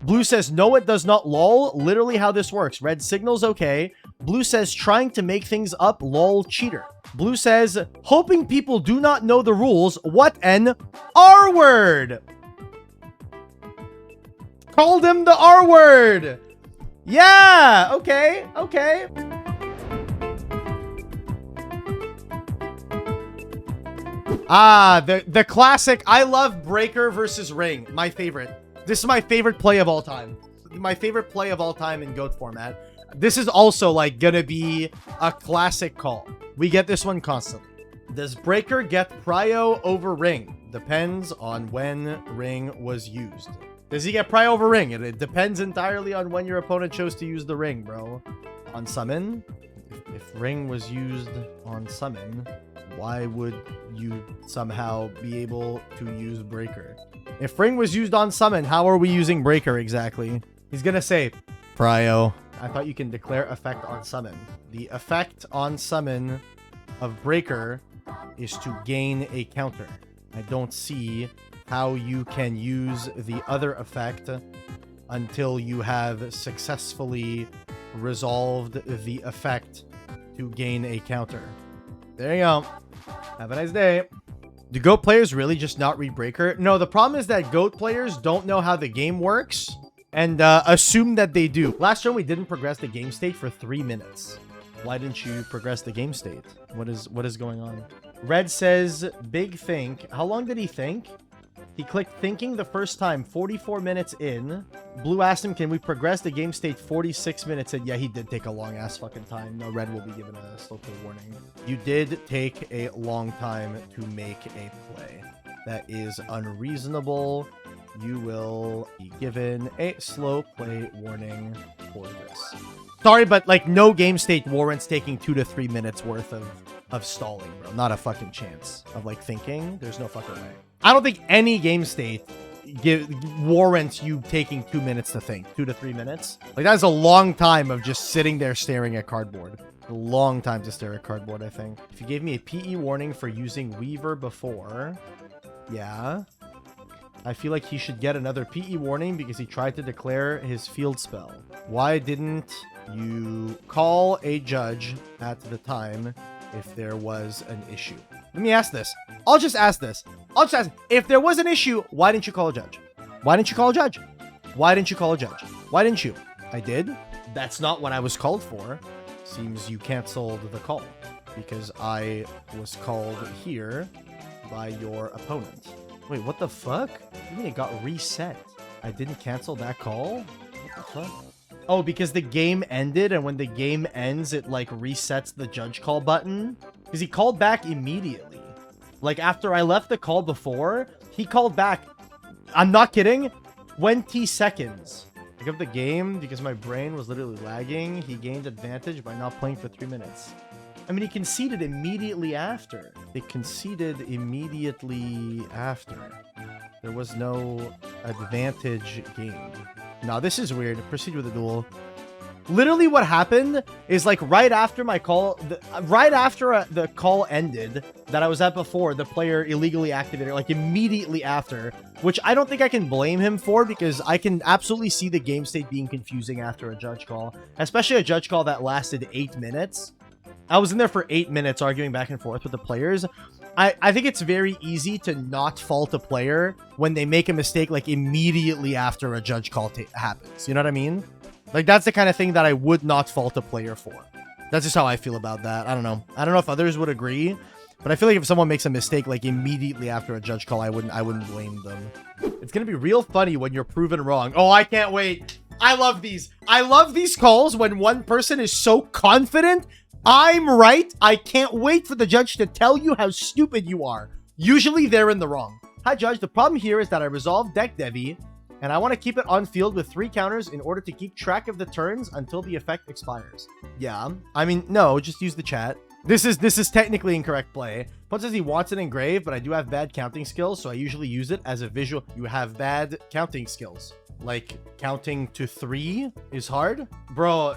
Blue says, no, it does not, lol. Literally how this works. Red signals okay. Blue says, trying to make things up, lol, cheater. Blue says, hoping people do not know the rules. What an R word. Called him the R word. Yeah, okay, okay. Ah, the classic, I love Breaker versus Ring. My favorite. This is my favorite play of all time. My favorite play of all time in GOAT format. This is also like gonna be a classic call. We get this one constantly. Does Breaker get prio over Ring? Depends on when Ring was used. Does he get prio over Ring? It depends entirely on when your opponent chose to use the Ring, bro. On summon? If Ring was used on summon, why would you somehow be able to use Breaker? If Ring was used on summon, how are we using Breaker exactly? He's gonna say, prio. I thought you can declare effect on summon. The effect on summon of Breaker is to gain a counter. I don't see how you can use the other effect until you have successfully resolved the effect to gain a counter. There you go. Have a nice day. Do GOAT players really just not read Breaker? No, the problem is that GOAT players don't know how the game works and assume that they do. Last turn, we didn't progress the game state for 3 minutes. Why didn't you progress the game state? What is going on? Red says, big think. How long did he think? He clicked thinking the first time, 44 minutes in. Blue asked him, can we progress the game state 46 minutes in? Yeah, he did take a long ass fucking time. No, Red will be given a slow play warning. You did take a long time to make a play. That is unreasonable. You will be given a slow play warning for this. Sorry, but like no game state warrants taking 2 to 3 minutes worth of stalling, bro. Not a fucking chance of like thinking. There's no fucking way. I don't think any game state warrants you taking 2 minutes to think. 2 to 3 minutes. Like that's a long time of just sitting there staring at cardboard. A long time to stare at cardboard, I think. If you gave me a PE warning for using Weaver before, yeah, I feel like he should get another PE warning because he tried to declare his field spell. Why didn't you call a judge at the time if there was an issue? Let me ask this. I'll just ask this. If there was an issue, why didn't you call a judge? Why didn't you call a judge? Why didn't you call a judge? Why didn't you? I did. That's not what I was called for. Seems you canceled the call because I was called here by your opponent. Wait, what the fuck? You mean it got reset? I didn't cancel that call? What the fuck? Oh, because the game ended, and when the game ends, it like resets the judge call button? Because he called back immediately. Like after I left the call before, he called back. I'm not kidding. 20 seconds. Pick up the game because my brain was literally lagging. He gained advantage by not playing for 3 minutes. I mean, he conceded immediately after. They conceded immediately after. There was no advantage gained. Now, this is weird. Proceed with the duel. Literally what happened is like right after my call, right after the call ended that I was at before, the player illegally activated, like immediately after, which I don't think I can blame him for because I can absolutely see the game state being confusing after a judge call, especially a judge call that lasted 8 minutes. I was in there for 8 minutes arguing back and forth with the players. I think it's very easy to not fault a player when they make a mistake like immediately after a judge call happens. You know what I mean? Like, that's the kind of thing that I would not fault a player for. That's just how I feel about that. I don't know. I don't know if others would agree, but I feel like if someone makes a mistake like immediately after a judge call, I wouldn't blame them. It's gonna be real funny when you're proven wrong. Oh, I can't wait. I love these. I love these calls when one person is so confident I'm right. I can't wait for the judge to tell you how stupid you are. Usually they're in the wrong. Hi, Judge. The problem here is that I resolved deck Devi, and I want to keep it on field with 3 counters in order to keep track of the turns until the effect expires. Yeah, I mean, no, just use the chat. This is technically incorrect play. Put says he wants it engraved, but I do have bad counting skills, so I usually use it as a visual. You have bad counting skills. Like, counting to 3 is hard? Bro.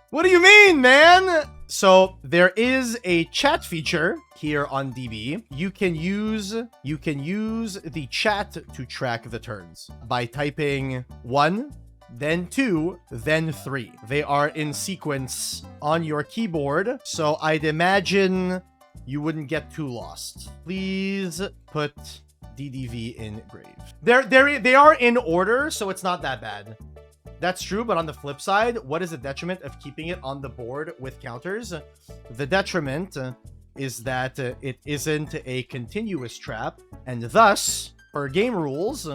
What do you mean, man? So there is a chat feature here on DB. You can use the chat to track the turns by typing 1, then 2, then 3. They are in sequence on your keyboard, so I'd imagine you wouldn't get too lost. Please put DDV in grave. They are in order, so it's not that bad. That's true, but on the flip side, what is the detriment of keeping it on the board with counters? The detriment is that it isn't a continuous trap, and thus, per game rules,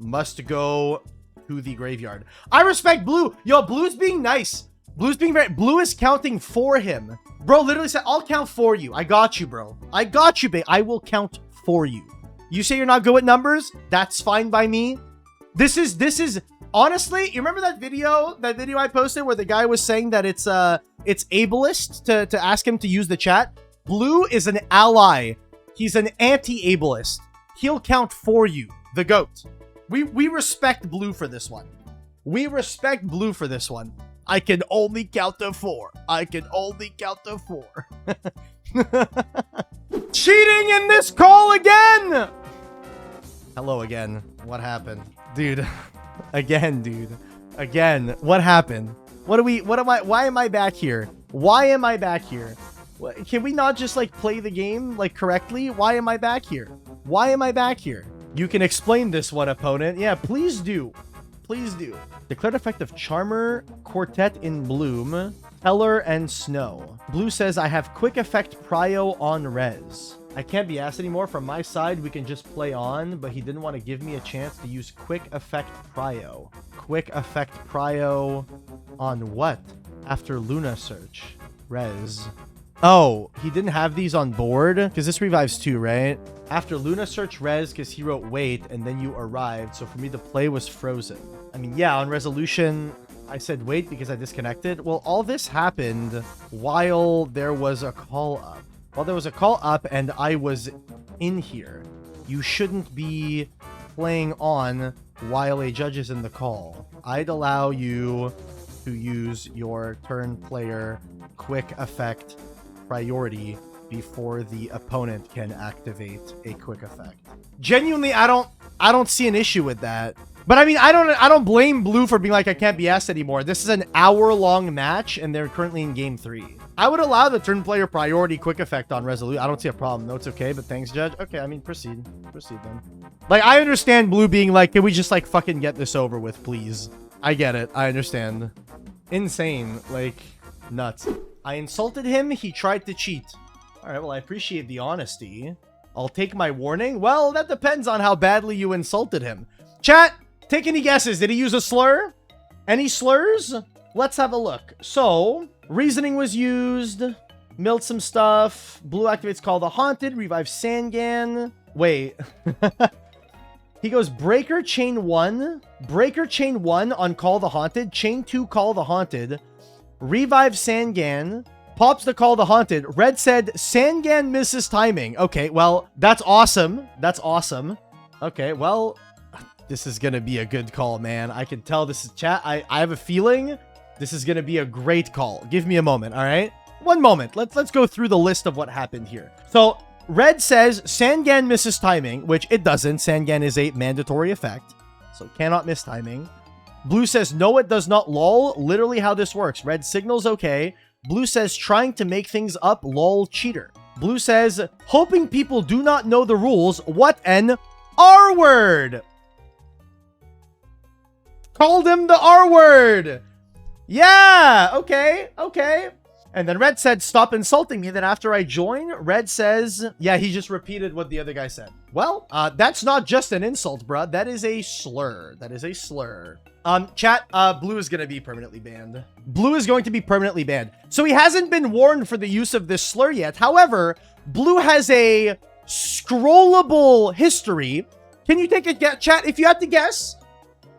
must go to the graveyard. I respect Blue. Yo, Blue's being nice. Blue is counting for him. Bro literally said, I'll count for you. I got you, bro. I got you, babe. I will count for you. You say you're not good with numbers? That's fine by me. This is honestly, you remember that video I posted where the guy was saying that it's ableist to ask him to use the chat? Blue is an ally. He's an anti-ableist. He'll count for you, the GOAT. We respect Blue for this one. We respect Blue for this one. I can only count to 4. I can only count to 4. Cheating in this call again! Hello again. What happened? Dude. Again, dude. Again. What happened? Why am I back here? Why am I back here? Can we not just, like, play the game, like, correctly? Why am I back here? Why am I back here? You can explain this one, opponent. Yeah, please do. Please do. Declared effect of Charmer, Quartet in Bloom, Heller, and Snow. Blue says, I have quick effect prio on res. I can't be asked anymore. From my side, we can just play on, but he didn't want to give me a chance to use quick effect prio. Quick effect prio on what? After Luna search. Res. Oh, he didn't have these on board? Because this revives 2, right? After Luna search res, because he wrote wait, and then you arrived. So for me, the play was frozen. I mean, yeah, on resolution, I said wait because I disconnected. Well, all this happened while there was a call up. While there was a call up and I was in here. You shouldn't be playing on while a judge is in the call. I'd allow you to use your turn player quick effect priority before the opponent can activate a quick effect. Genuinely, I don't see an issue with that. But I mean, I don't blame Blue for being like, I can't be asked anymore. This is an hour-long match, and they're currently in game 3. I would allow the turn player priority quick effect on Resolute. I don't see a problem. No, it's okay, but thanks, Judge. Okay, I mean, proceed. Proceed, then. Like, I understand Blue being like, can we just, like, fucking get this over with, please? I get it. I understand. Insane. Like, nuts. I insulted him. He tried to cheat. All right, well, I appreciate the honesty. I'll take my warning. Well, that depends on how badly you insulted him. Chat, take any guesses. Did he use a slur? Any slurs? Let's have a look. So, reasoning was used. Milled some stuff. Blue activates Call the Haunted. Revive Sangan. Wait. He goes Breaker Chain 1. Breaker Chain 1 on Call the Haunted. Chain 2 Call the Haunted. Revive Sangan. Pops the Call the Haunted. Red said Sangan misses timing. Okay, well, that's awesome. That's awesome. Okay, well, this is gonna be a good call, man. I can tell this is chat. I have a feeling this is gonna be a great call. Give me a moment, all right? One moment. Let's go through the list of what happened here. So, Red says Sangan misses timing, which it doesn't. Sangan is a mandatory effect, so cannot miss timing. Blue says, no, it does not, lol. Literally how this works. Red signals okay. Blue says, trying to make things up, lol, cheater. Blue says, hoping people do not know the rules. What an R-word! Called him the R-word! Yeah! Okay, okay. And then Red said, stop insulting me. Then after I join, Red says, yeah, he just repeated what the other guy said. Well, that's not just an insult, bruh. That is a slur. That is a slur. Chat, Blue is going to be permanently banned. Blue is going to be permanently banned. So he hasn't been warned for the use of this slur yet. However, Blue has a scrollable history. Can you take a guess? Chat, if you had to guess,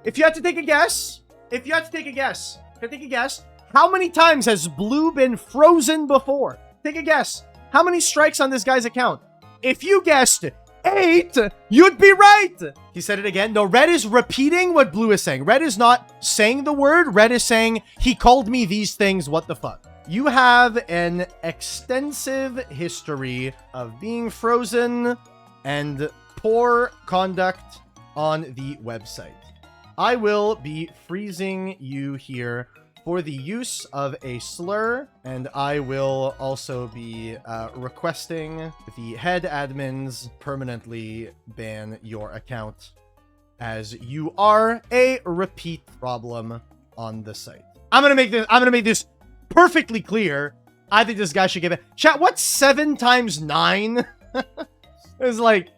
if you had to take a guess, if you had to take a guess, can I take a guess? How many times has Blue been frozen before? Take a guess. How many strikes on this guy's account? If you guessed 8, you'd be right. He said it again. No, Red is repeating what Blue is saying. Red is not saying the word. Red is saying, he called me these things. What the fuck? You have an extensive history of being frozen and poor conduct on the website. I will be freezing you here for the use of a slur, and I will also be requesting the head admins permanently ban your account, as you are a repeat problem on the site. I'm gonna make this perfectly clear. I think this guy should get it. Chat, what's 7 times 9? It's like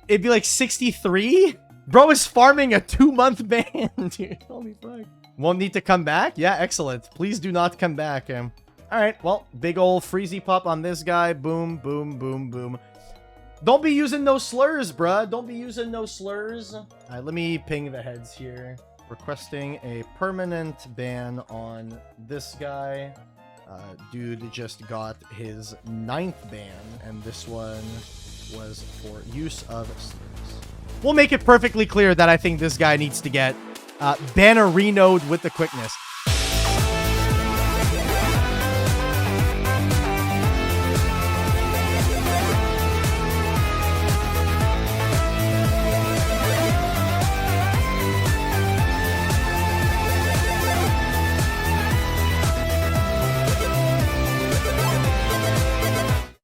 it'd be like 63. Bro is farming a 2-month ban, dude. Holy fuck. Won't need to come back? Yeah, excellent. Please do not come back. All right, well, big old freezy pop on this guy. Boom, boom, boom, boom. Don't be using no slurs, bruh. Don't be using no slurs. All right, let me ping the heads here. Requesting a permanent ban on this guy. Dude just got his 9th ban, and this one was for use of slurs. We'll make it perfectly clear that I think this guy needs to get bannerinoed with the quickness.